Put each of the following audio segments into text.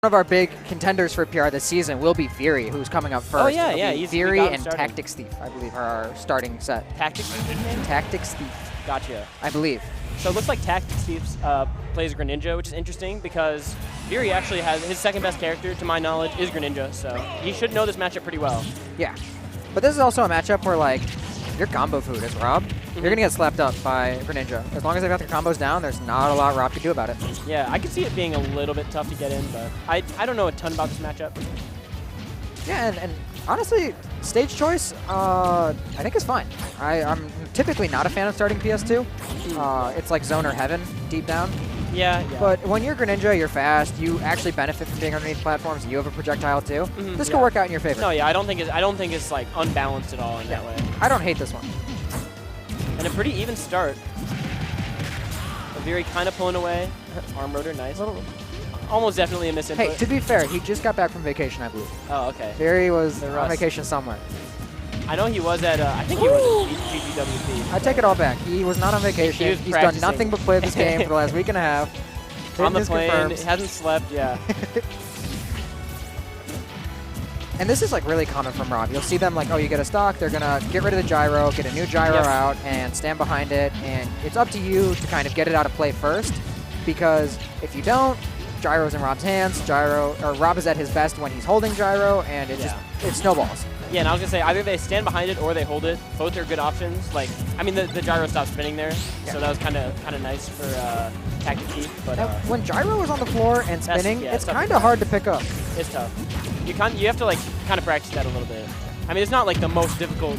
of our big contenders for PR this season will be Viri, who's coming up first. Oh, yeah, yeah. Viri and TacticThief, I believe, are our starting set. TacticThief? TacticThief. Gotcha. I believe. So it looks like TacticThief plays Greninja, which is interesting because Viri actually has his second best character, to my knowledge, is Greninja. So he should know this matchup pretty well. Yeah. But this is also a matchup where, like, your combo food is Rob. You're going to get slapped up by Greninja. As long as they've got their combos down, there's not a lot Rob can do about it. Yeah, I could see it being a little bit tough to get in, but I don't know a ton about this matchup. Yeah, and honestly, stage choice, I think is fine. I'm typically not a fan of starting PS2. It's like zone or heaven deep down. Yeah. But when you're Greninja, you're fast. You actually benefit from being underneath platforms. You have a projectile too. This could work out in your favor. No, yeah, I don't think it's like unbalanced at all in that way. I don't hate this one. And a pretty even start. Viri kind of pulling away. Arm rotor, nice. Almost definitely a misinput. Hey, to be fair, he just got back from vacation, I believe. Oh, okay. Viri was on vacation somewhere. I know he was at, I think he was at GGWP. I take it all back. He was not on vacation. He's done nothing but play this game for the last week and a half. On the plane, hasn't slept, yeah. And this is like really common from Rob. You'll see them like, oh, you get a stock, they're going to get rid of the gyro, get a new gyro out, and stand behind it. And it's up to you to kind of get it out of play first, because if you don't, gyro's in Rob's hands. Rob is at his best when he's holding gyro, and it snowballs. Yeah, and I was going to say, either they stand behind it or they hold it. Both are good options. Like, I mean, the gyro stopped spinning there, so that was kind of nice for TacticThief. But when gyro is on the floor and spinning, it's kind of hard to pick up. It's tough. You have to like kind of practice that a little bit. I mean, it's not like the most difficult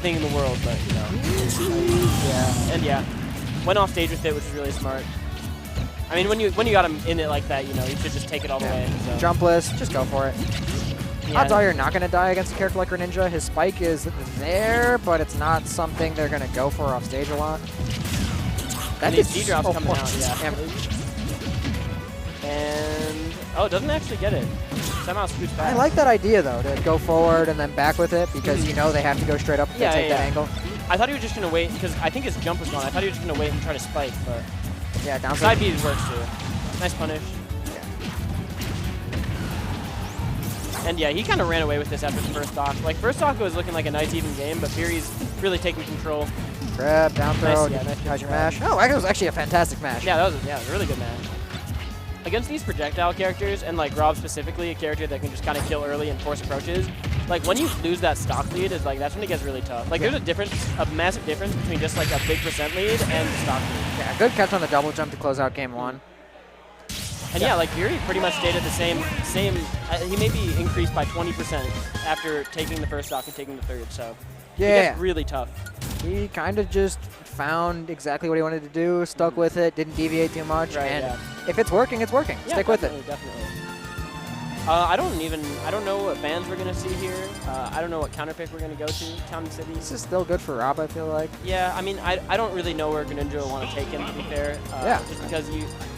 thing in the world, but you know. Yeah. Went off stage with it, which is really smart. I mean, when you got him in it like that, you know, you should just take it all the way. So. Jumpless, just go for it. Yeah. Odds are you're not going to die against a character like Greninja. His spike is there, but it's not something they're going to go for off stage a lot. That is D-drops coming out, yeah. And, oh, doesn't actually get it. Somehow scoots back. I like that idea, though, to go forward and then back with it, because you know they have to go straight up if they take that angle. I thought he was just going to wait, because I think his jump was gone. I thought he was just going to wait and try to spike, but yeah, down side B works too. Nice punish. And yeah, he kind of ran away with this after the first stock. Like, first stock was looking like a nice even game, but Viri's really taking control. Grab, down throw, nice your mash. Oh, that was actually a fantastic mash. Yeah, that was a really good mash. Against these projectile characters, and like Rob specifically, a character that can just kind of kill early and force approaches, like when you lose that stock lead, is like that's when it gets really tough. Like there's a massive difference between just like a big % lead and the stock lead. Yeah, good catch on the double jump to close out game one. And yeah, like Viri pretty much stayed at the same. He maybe increased by 20% after taking the first stock and taking the third. So it gets really tough. He kind of just found exactly what he wanted to do, stuck with it, didn't deviate too much, and if it's working, it's working. Yeah, stick with it. Definitely. I don't know what bans we're gonna see here. I don't know what counter pick we're gonna go to. Town and City. This is still good for Rob, I feel like. Yeah, I mean, I don't really know where Greninja will want to take him, to be fair. Just because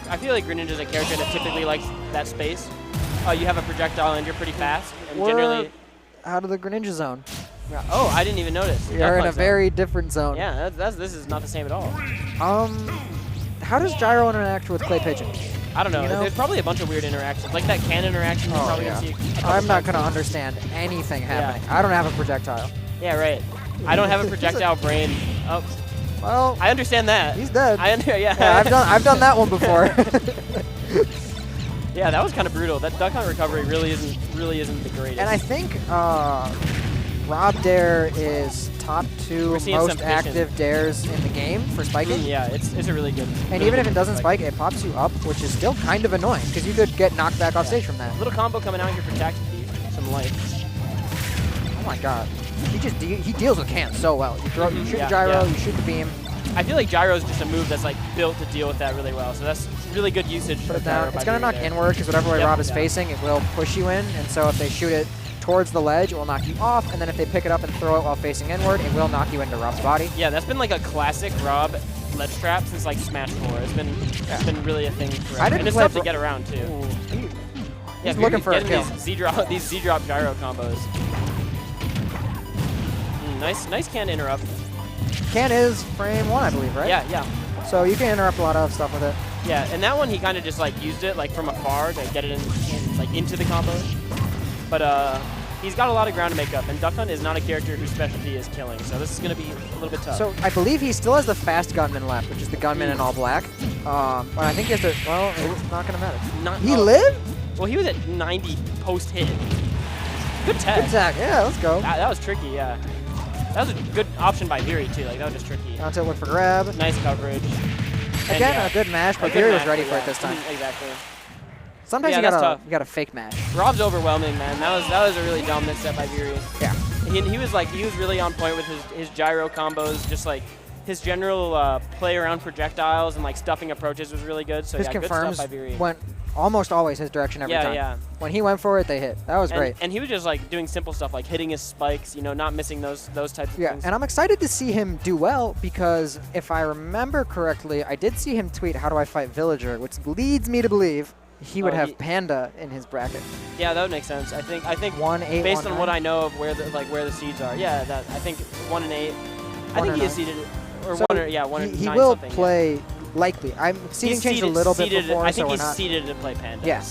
I feel like Greninja's a character that typically likes that space. You have a projectile and you're pretty fast, and generally out of the Greninja zone. Oh, I didn't even notice. You're in a very different zone. Yeah, this is not the same at all. How does gyro interact with clay pigeon? I don't know. There's probably a bunch of weird interactions, like that can interaction. You're probably gonna see. I'm not gonna understand anything happening. I don't have a projectile. Yeah, right. I don't have a projectile brain. Oh, well, I understand that. He's dead. Yeah, I've done that one before. Yeah, that was kind of brutal. That duck hunt recovery really isn't the greatest. And I think Rob Dare is top 2 most active dares in the game for spiking. Yeah, it's a really good. And even if it doesn't spike, it pops you up, which is still kind of annoying because you could get knocked back off stage from that. Little combo coming out here for TacticThief, some life. Oh my god, he deals with cans so well. You shoot the gyro, you shoot the beam. I feel like gyro is just a move that's like built to deal with that really well. So that's really good usage. Put it down. It's gonna knock inward because whatever way Rob is facing, it will push you in. And so if they shoot it towards the ledge, it will knock you off, and then if they pick it up and throw it while facing inward, it will knock you into Rob's body. Yeah, that's been like a classic Rob ledge trap since like Smash 4. It's been really a thing forever. And it's tough to get around too. He's looking for a kill. These Z-drop gyro combos. Nice can interrupt. Can is frame 1, I believe, right? Yeah. So you can interrupt a lot of stuff with it. Yeah, and that one he kind of just like used it like from afar to get it in like into the combos. But he's got a lot of ground to make up, and Duck Hunt is not a character whose specialty is killing, so this is going to be a little bit tough. So I believe he still has the fast gunman left, which is the gunman in all black. But I think he has to, well, it's not going to matter. He lived? Well, he was at 90 post-hit. Good tag. Good tag, yeah, let's go. That was tricky, yeah. That was a good option by Viri, too. Like, that was just tricky. Down tilt, look for grab. Nice coverage. Again, a good mash, but Viri was ready for it this time. Exactly. Sometimes you gotta fake mash. Rob's overwhelming, man. That was a really dumb misstep by Viri. Yeah. He was really on point with his gyro combos, just like his general play around projectiles and like stuffing approaches was really good. So his yeah, confirms good stuff by Viri. went almost always his direction every time. Yeah. When he went for it, they hit. That was great. And he was just like doing simple stuff like hitting his spikes, you know, not missing those types of things. And I'm excited to see him do well because if I remember correctly, I did see him tweet, "How do I fight Villager?" which leads me to believe he would have Panda in his bracket. Yeah, that would make sense. I think 1-8, based on 1-9. what I know of where the seeds are. Yeah, I think 1 and 8. I think he is seeded or so 1 or 1 and 9 he will something. play likely. Seeding changed a little bit before, I think so he's seeded to play Panda. Yes.